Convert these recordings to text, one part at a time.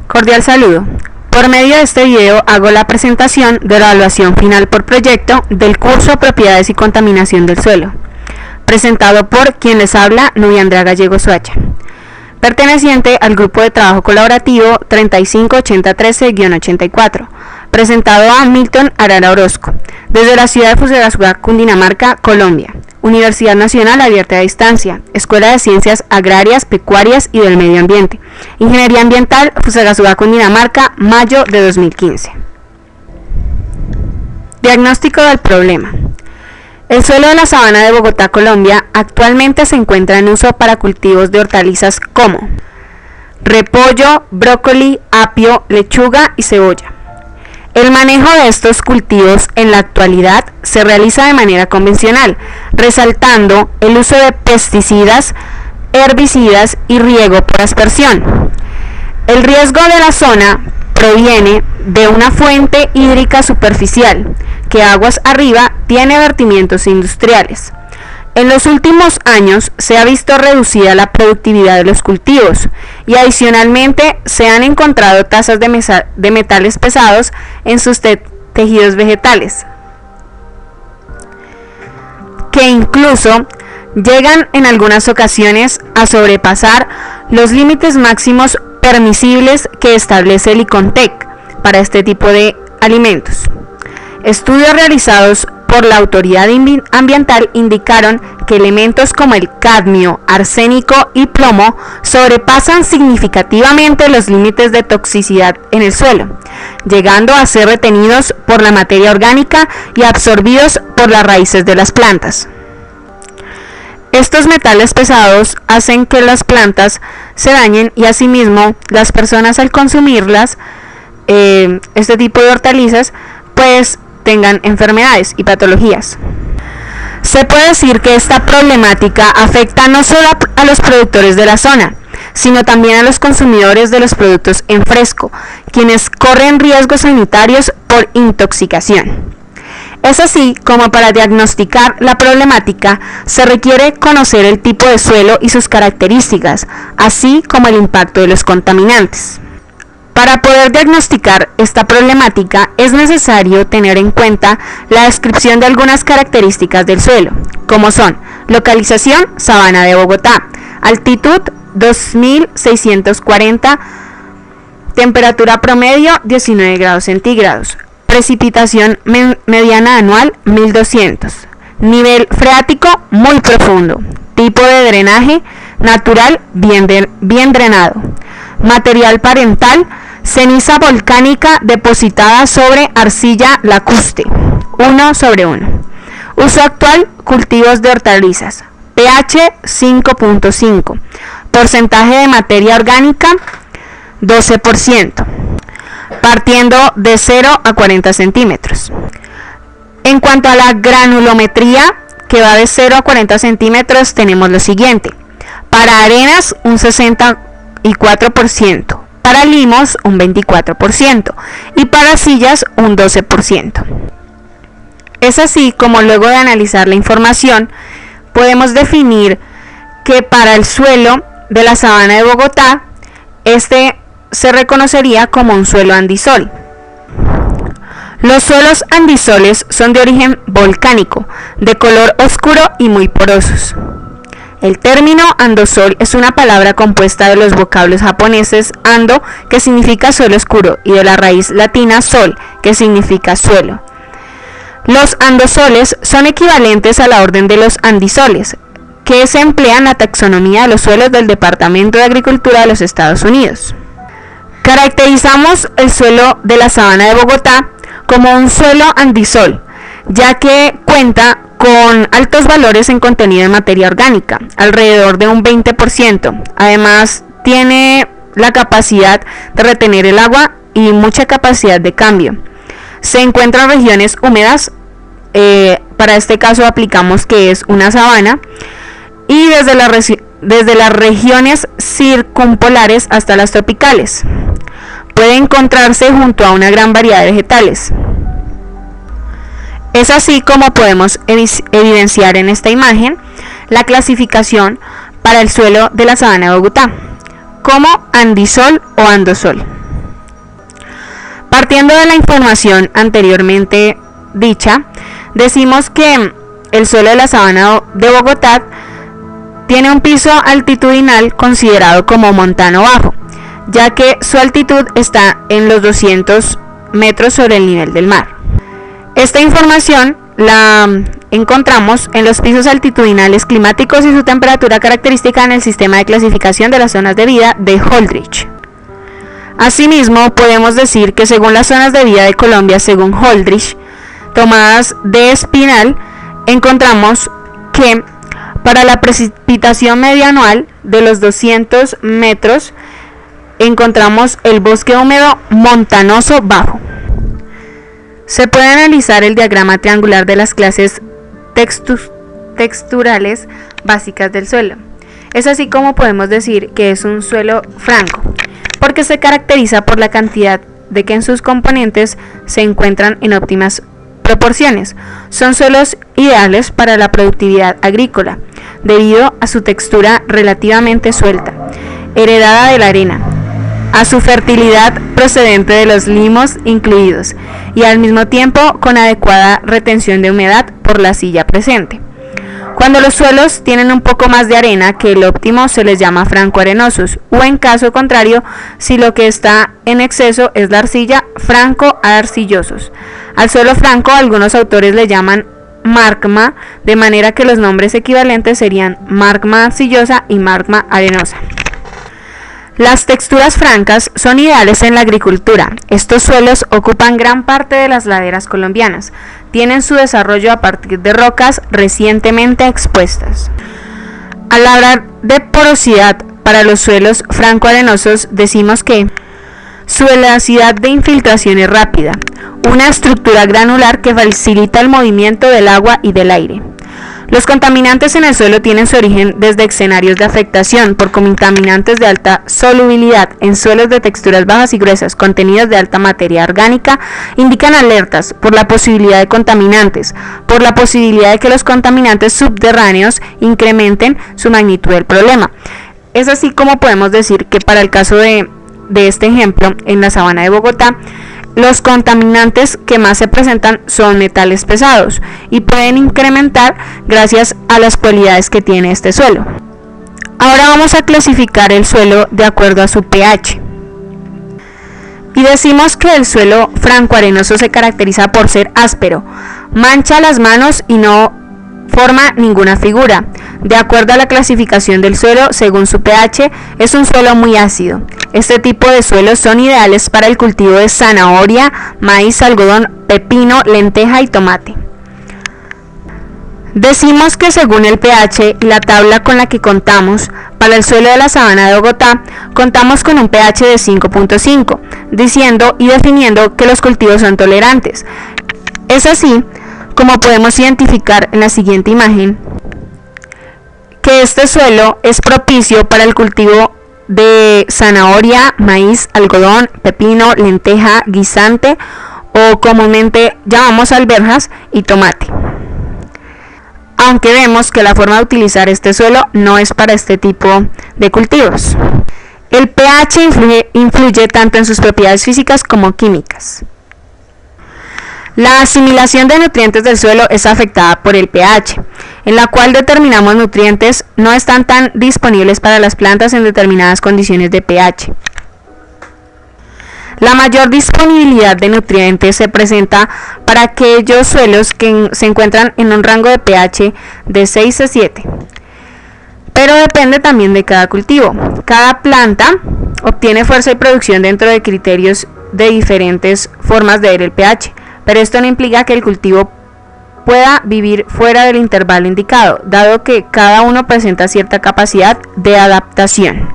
Cordial saludo. Por medio de este video hago la presentación de la evaluación final por proyecto del curso Propiedades y Contaminación del Suelo, presentado por quien les habla, Nubia Andrea Gallego Suacha, perteneciente al grupo de trabajo colaborativo 358013-84, presentado a Milton Arara Orozco, desde la ciudad de Fusagasugá, Cundinamarca, Colombia, Universidad Nacional Abierta a Distancia, Escuela de Ciencias Agrarias, Pecuarias y del Medio Ambiente, Ingeniería Ambiental, Fusagasugá, Cundinamarca, mayo de 2015. Diagnóstico del problema. El suelo de la sabana de Bogotá, Colombia, actualmente se encuentra en uso para cultivos de hortalizas como repollo, brócoli, apio, lechuga y cebolla. El manejo de estos cultivos en la actualidad se realiza de manera convencional, resaltando el uso de pesticidas, herbicidas y riego por aspersión. El riesgo de la zona proviene de una fuente hídrica superficial, que aguas arriba tiene vertimientos industriales. En los últimos años se ha visto reducida la productividad de los cultivos y adicionalmente se han encontrado tasas de metales pesados en sus tejidos vegetales, que incluso llegan en algunas ocasiones a sobrepasar los límites máximos permisibles que establece el ICONTEC para este tipo de alimentos. Estudios realizados por la autoridad ambiental indicaron que elementos como el cadmio, arsénico y plomo sobrepasan significativamente los límites de toxicidad en el suelo, llegando a ser retenidos por la materia orgánica y absorbidos por las raíces de las plantas. Estos metales pesados hacen que las plantas se dañen y asimismo las personas al consumirlas, este tipo de hortalizas, pues tengan enfermedades y patologías. Se puede decir que esta problemática afecta no solo a los productores de la zona, sino también a los consumidores de los productos en fresco, quienes corren riesgos sanitarios por intoxicación. Es así como para diagnosticar la problemática se requiere conocer el tipo de suelo y sus características, así como el impacto de los contaminantes. Para poder diagnosticar esta problemática es necesario tener en cuenta la descripción de algunas características del suelo, como son localización, sabana de Bogotá, altitud 2640, temperatura promedio 19 grados centígrados, precipitación mediana anual 1200, nivel freático muy profundo, tipo de drenaje natural bien drenado, material parental, ceniza volcánica depositada sobre arcilla lacustre, 1/1. Uso actual, cultivos de hortalizas. pH 5.5. Porcentaje de materia orgánica 12%. Partiendo de 0 a 40 centímetros. En cuanto a la granulometría, que va de 0 a 40 centímetros, tenemos lo siguiente. Para arenas, un 64%. Para limos, un 24%. Y para arcillas, un 12%. Es así como luego de analizar la información, podemos definir que para el suelo de la sabana de Bogotá, este se reconocería como un suelo andisol. Los suelos andisoles son de origen volcánico, de color oscuro y muy porosos. El término andosol es una palabra compuesta de los vocablos japoneses ando, que significa suelo oscuro, y de la raíz latina sol, que significa suelo. Los andosoles son equivalentes a la orden de los andisoles, que se emplea en la taxonomía de los suelos del Departamento de Agricultura de los Estados Unidos. Caracterizamos el suelo de la sabana de Bogotá como un suelo andisol, ya que cuenta con altos valores en contenido de materia orgánica, alrededor de un 20%. Además, tiene la capacidad de retener el agua y mucha capacidad de cambio. Se encuentran regiones húmedas, para este caso aplicamos que es una sabana, y desde las regiones circumpolares hasta las tropicales. Puede encontrarse junto a una gran variedad de vegetales. Es así como podemos evidenciar en esta imagen la clasificación para el suelo de la sabana de Bogotá como andisol o andosol. Partiendo de la información anteriormente dicha, decimos que el suelo de la sabana de Bogotá tiene un piso altitudinal considerado como montano bajo, ya que su altitud está en los 200 metros sobre el nivel del mar. Esta información la encontramos en los pisos altitudinales climáticos y su temperatura característica en el sistema de clasificación de las zonas de vida de Holdridge. Asimismo, podemos decir que según las zonas de vida de Colombia, según Holdridge, tomadas de Espinal, encontramos que para la precipitación media anual de los 200 metros encontramos el bosque húmedo montanoso bajo. Se puede analizar el diagrama triangular de las clases texturales básicas del suelo. Es así como podemos decir que es un suelo franco, porque se caracteriza por la cantidad de que en sus componentes se encuentran en óptimas proporciones. Son suelos ideales para la productividad agrícola, debido a su textura relativamente suelta, heredada de la arena, a su fertilidad procedente de los limos incluidos, y al mismo tiempo con adecuada retención de humedad por la silla presente. Cuando los suelos tienen un poco más de arena que el óptimo, se les llama franco-arenosos, o en caso contrario, si lo que está en exceso es la arcilla, franco-arcillosos. Al suelo franco algunos autores le llaman margma, de manera que los nombres equivalentes serían margma arcillosa y margma arenosa. Las texturas francas son ideales en la agricultura. Estos suelos ocupan gran parte de las laderas colombianas. Tienen su desarrollo a partir de rocas recientemente expuestas. Al hablar de porosidad para los suelos franco-arenosos, decimos que su velocidad de infiltración es rápida, una estructura granular que facilita el movimiento del agua y del aire. Los contaminantes en el suelo tienen su origen desde escenarios de afectación por contaminantes de alta solubilidad en suelos de texturas bajas y gruesas, contenidos de alta materia orgánica, indican alertas por la posibilidad de contaminantes, por la posibilidad de que los contaminantes subterráneos incrementen su magnitud del problema. Es así como podemos decir que para el caso de este ejemplo, en la sabana de Bogotá, los contaminantes que más se presentan son metales pesados y pueden incrementar gracias a las cualidades que tiene este suelo. Ahora vamos a clasificar el suelo de acuerdo a su pH. Y decimos que el suelo franco-arenoso se caracteriza por ser áspero, mancha las manos y no forma ninguna figura. De acuerdo a la clasificación del suelo, según su pH, es un suelo muy ácido. Este tipo de suelos son ideales para el cultivo de zanahoria, maíz, algodón, pepino, lenteja y tomate. Decimos que según el pH y la tabla con la que contamos, para el suelo de la sabana de Bogotá, contamos con un pH de 5.5, diciendo y definiendo que los cultivos son tolerantes. Es así como podemos identificar en la siguiente imagen que este suelo es propicio para el cultivo de zanahoria, maíz, algodón, pepino, lenteja, guisante o comúnmente llamamos alberjas y tomate. Aunque vemos que la forma de utilizar este suelo no es para este tipo de cultivos. El pH influye tanto en sus propiedades físicas como químicas. La asimilación de nutrientes del suelo es afectada por el pH, en la cual determinamos nutrientes no están tan disponibles para las plantas en determinadas condiciones de pH. La mayor disponibilidad de nutrientes se presenta para aquellos suelos que se encuentran en un rango de pH de 6 a 7. Pero depende también de cada cultivo. Cada planta obtiene fuerza y producción dentro de criterios de diferentes formas de ver el pH. Pero esto no implica que el cultivo pueda vivir fuera del intervalo indicado, dado que cada uno presenta cierta capacidad de adaptación.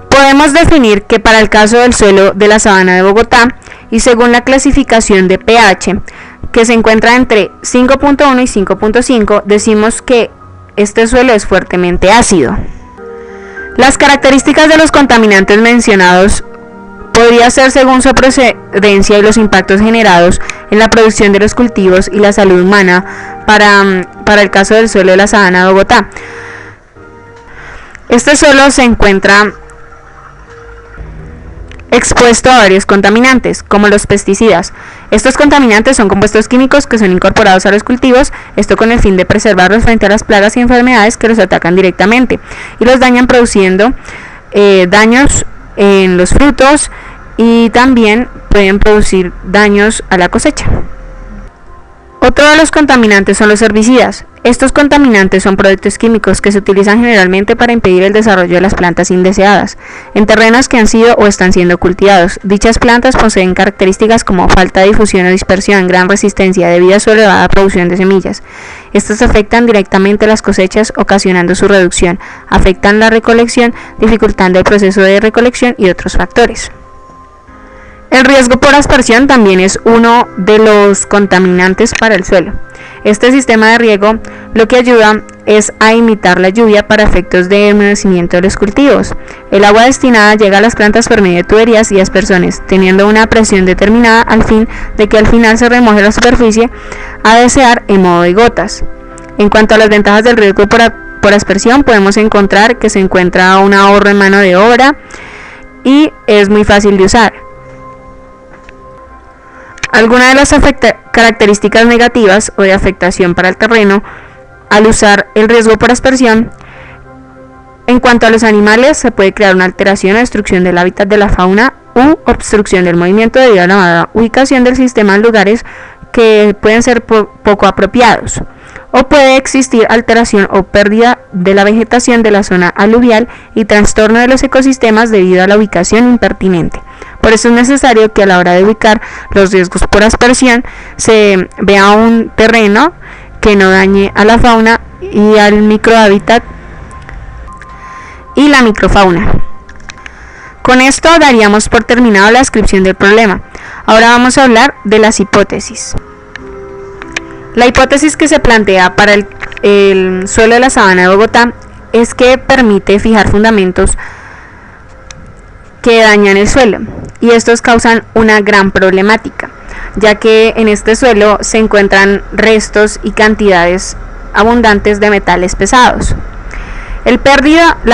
Podemos definir que para el caso del suelo de la sabana de Bogotá, y según la clasificación de pH, que se encuentra entre 5.1 y 5.5, decimos que este suelo es fuertemente ácido. Las características de los contaminantes mencionados podría ser según su procedencia y los impactos generados en la producción de los cultivos y la salud humana para el caso del suelo de la sabana de Bogotá. Este suelo se encuentra expuesto a varios contaminantes, como los pesticidas. Estos contaminantes son compuestos químicos que son incorporados a los cultivos, esto con el fin de preservarlos frente a las plagas y enfermedades que los atacan directamente y los dañan, produciendo daños en los frutos, y también pueden producir daños a la cosecha. Otro de los contaminantes son los herbicidas. Estos contaminantes son productos químicos que se utilizan generalmente para impedir el desarrollo de las plantas indeseadas en terrenos que han sido o están siendo cultivados. Dichas plantas poseen características como falta de difusión o dispersión, gran resistencia debido a su elevada producción de semillas. Estas afectan directamente las cosechas, ocasionando su reducción, afectan la recolección, dificultando el proceso de recolección y otros factores. El riesgo por aspersión también es uno de los contaminantes para el suelo. Este sistema de riego lo que ayuda es a imitar la lluvia para efectos de humedecimiento de los cultivos. El agua destinada llega a las plantas por medio de tuberías y aspersones, teniendo una presión determinada al fin de que al final se remoje la superficie a desear en modo de gotas. En cuanto a las ventajas del riego por aspersión, podemos encontrar que se encuentra un ahorro en mano de obra y es muy fácil de usar. Algunas de las características negativas o de afectación para el terreno al usar el riego por aspersión: en cuanto a los animales, se puede crear una alteración o destrucción del hábitat de la fauna u obstrucción del movimiento debido a la mala ubicación del sistema en lugares que pueden ser poco apropiados, o puede existir alteración o pérdida de la vegetación de la zona aluvial y trastorno de los ecosistemas debido a la ubicación impertinente. Por eso es necesario que a la hora de ubicar los riesgos por aspersión se vea un terreno que no dañe a la fauna y al microhábitat y la microfauna. Con esto daríamos por terminado la descripción del problema. Ahora vamos a hablar de las hipótesis. La hipótesis que se plantea para el suelo de la sabana de Bogotá es que permite fijar fundamentos que dañan el suelo, y estos causan una gran problemática, ya que en este suelo se encuentran restos y cantidades abundantes de metales pesados. La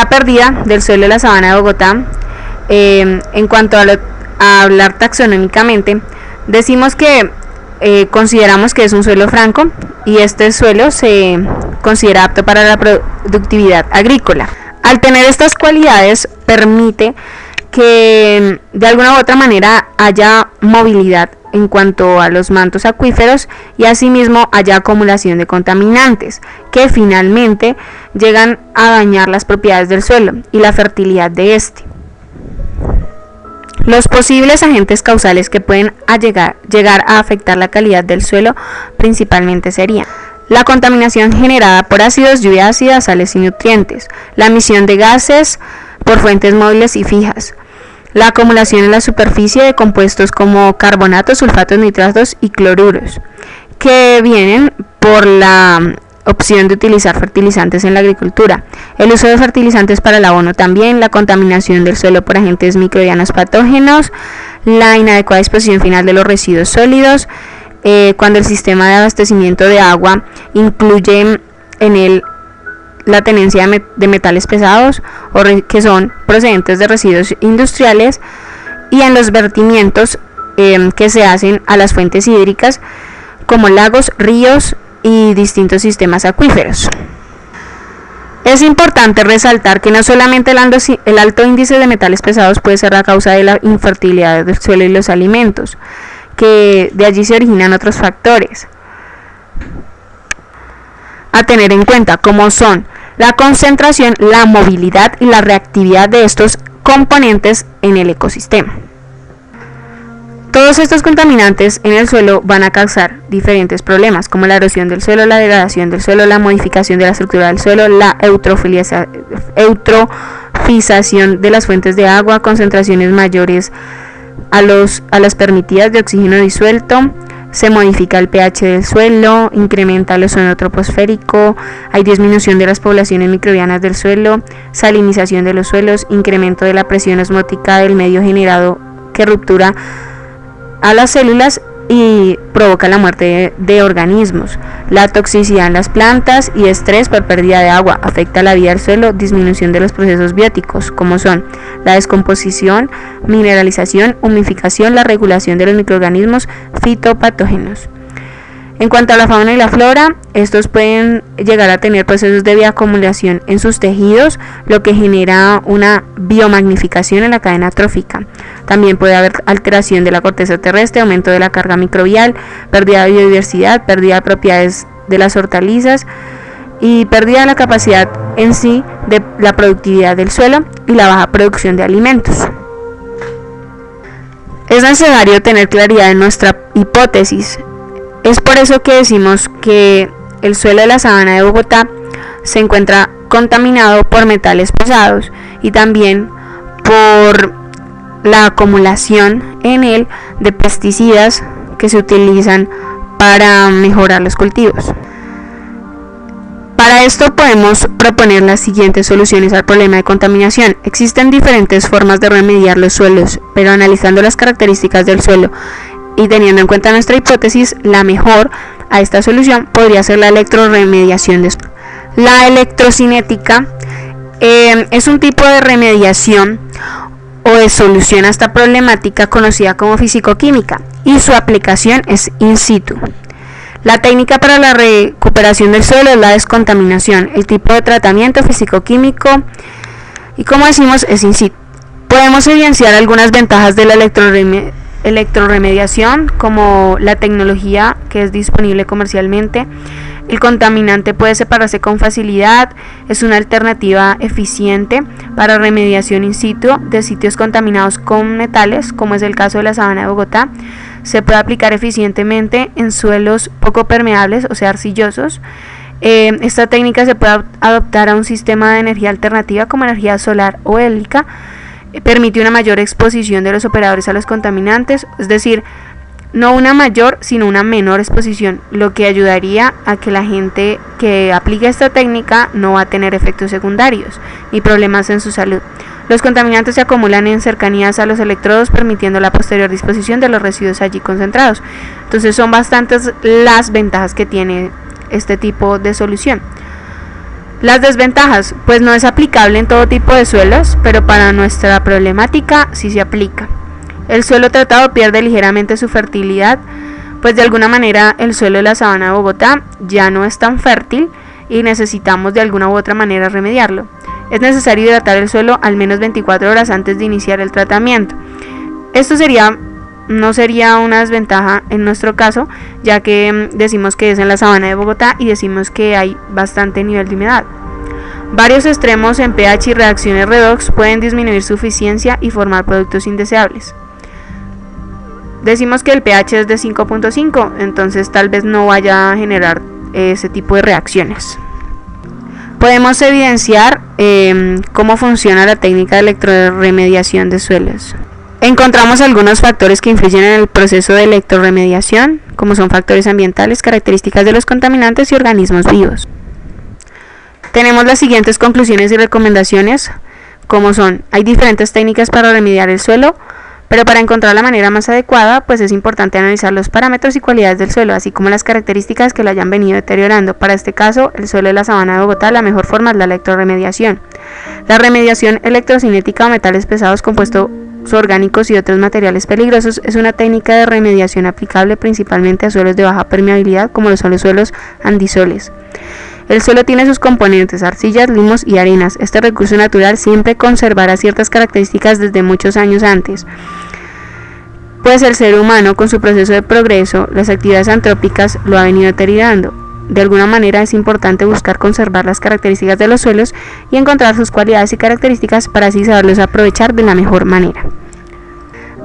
pérdida del suelo de la sabana de Bogotá, en cuanto a hablar taxonómicamente, decimos que consideramos que es un suelo franco y este suelo se considera apto para la productividad agrícola. Al tener estas cualidades, permite que de alguna u otra manera haya movilidad en cuanto a los mantos acuíferos y asimismo haya acumulación de contaminantes que finalmente llegan a dañar las propiedades del suelo y la fertilidad de este. Los posibles agentes causales que pueden llegar a afectar la calidad del suelo principalmente serían la contaminación generada por ácidos, lluvia ácida, sales y nutrientes, la emisión de gases por fuentes móviles y fijas, la acumulación en la superficie de compuestos como carbonatos, sulfatos, nitratos y cloruros, que vienen por la opción de utilizar fertilizantes en la agricultura, el uso de fertilizantes para el abono también, la contaminación del suelo por agentes microbianos patógenos, la inadecuada disposición final de los residuos sólidos, cuando el sistema de abastecimiento de agua incluye en él la tenencia de metales pesados o que son procedentes de residuos industriales, y en los vertimientos que se hacen a las fuentes hídricas como lagos, ríos y distintos sistemas acuíferos. Es importante resaltar que no solamente el alto índice de metales pesados puede ser la causa de la infertilidad del suelo y los alimentos, que de allí se originan otros factores a tener en cuenta, como son la concentración, la movilidad y la reactividad de estos componentes en el ecosistema. Todos estos contaminantes en el suelo van a causar diferentes problemas, como la erosión del suelo, la degradación del suelo, la modificación de la estructura del suelo, la eutrofización de las fuentes de agua, concentraciones mayores a las permitidas de oxígeno disuelto, se modifica el pH del suelo, incrementa el ozono troposférico, hay disminución de las poblaciones microbianas del suelo, salinización de los suelos, incremento de la presión osmótica del medio generado que ruptura a las células y provoca la muerte de organismos, la toxicidad en las plantas y estrés por pérdida de agua, afecta la vida del suelo, disminución de los procesos bióticos, como son la descomposición, mineralización, humificación, la regulación de los microorganismos fitopatógenos. En cuanto a la fauna y la flora, estos pueden llegar a tener procesos de bioacumulación en sus tejidos, lo que genera una biomagnificación en la cadena trófica. También puede haber alteración de la corteza terrestre, aumento de la carga microbial, pérdida de biodiversidad, pérdida de propiedades de las hortalizas y pérdida de la capacidad en sí de la productividad del suelo y la baja producción de alimentos. Es necesario tener claridad en nuestra hipótesis. Es por eso que decimos que el suelo de la sabana de Bogotá se encuentra contaminado por metales pesados y también por la acumulación en él de pesticidas que se utilizan para mejorar los cultivos. Para esto podemos proponer las siguientes soluciones al problema de contaminación. Existen diferentes formas de remediar los suelos, pero analizando las características del suelo y teniendo en cuenta nuestra hipótesis, la mejor a esta solución podría ser la electroremediación. La electrocinética es un tipo de remediación o de solución a esta problemática conocida como fisicoquímica y su aplicación es in situ. La técnica para la recuperación del suelo es la descontaminación. El tipo de tratamiento fisicoquímico y, como decimos, es in situ. Podemos evidenciar algunas ventajas de la electroremediación, como la tecnología que es disponible comercialmente. El contaminante puede separarse con facilidad, es una alternativa eficiente para remediación in situ de sitios contaminados con metales, como es el caso de la sabana de Bogotá. Se puede aplicar eficientemente en suelos poco permeables, o sea, arcillosos. Esta técnica se puede adoptar a un sistema de energía alternativa como energía solar o eólica. Permite una mayor exposición de los operadores a los contaminantes, es decir, no una mayor sino una menor exposición, lo que ayudaría a que la gente que aplique esta técnica no va a tener efectos secundarios ni problemas en su salud. Los contaminantes se acumulan en cercanías a los electrodos, permitiendo la posterior disposición de los residuos allí concentrados. Entonces son bastantes las ventajas que tiene este tipo de solución. Las desventajas, pues no es aplicable en todo tipo de suelos, pero para nuestra problemática sí se aplica. El suelo tratado pierde ligeramente su fertilidad, pues de alguna manera el suelo de la sabana de Bogotá ya no es tan fértil y necesitamos de alguna u otra manera remediarlo. Es necesario hidratar el suelo al menos 24 horas antes de iniciar el tratamiento. Esto no sería una desventaja en nuestro caso, ya que decimos que es en la sabana de Bogotá y decimos que hay bastante nivel de humedad. Varios extremos en pH y reacciones redox pueden disminuir su eficiencia y formar productos indeseables. Decimos que el pH es de 5.5, entonces tal vez no vaya a generar ese tipo de reacciones. Podemos evidenciar cómo funciona la técnica de electroremediación de suelos. Encontramos algunos factores que influyen en el proceso de electroremediación, como son factores ambientales, características de los contaminantes y organismos vivos. Tenemos las siguientes conclusiones y recomendaciones, como son: hay diferentes técnicas para remediar el suelo, pero para encontrar la manera más adecuada, pues es importante analizar los parámetros y cualidades del suelo, así como las características que lo hayan venido deteriorando. Para este caso, el suelo de la sabana de Bogotá, la mejor forma es la electroremediación. La remediación electrocinética o metales pesados, compuestos orgánicos y otros materiales peligrosos es una técnica de remediación aplicable principalmente a suelos de baja permeabilidad, como lo son los suelos andisoles. El suelo tiene sus componentes, arcillas, limos y arenas. Este recurso natural siempre conservará ciertas características desde muchos años antes, pues el ser humano, con su proceso de progreso, las actividades antrópicas lo ha venido deteriorando. De alguna manera es importante buscar conservar las características de los suelos y encontrar sus cualidades y características para así saberlos aprovechar de la mejor manera.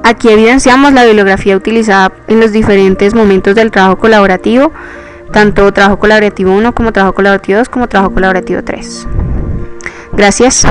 Aquí evidenciamos la bibliografía utilizada en los diferentes momentos del trabajo colaborativo, tanto trabajo colaborativo 1 como trabajo colaborativo 2 como trabajo colaborativo 3. Gracias.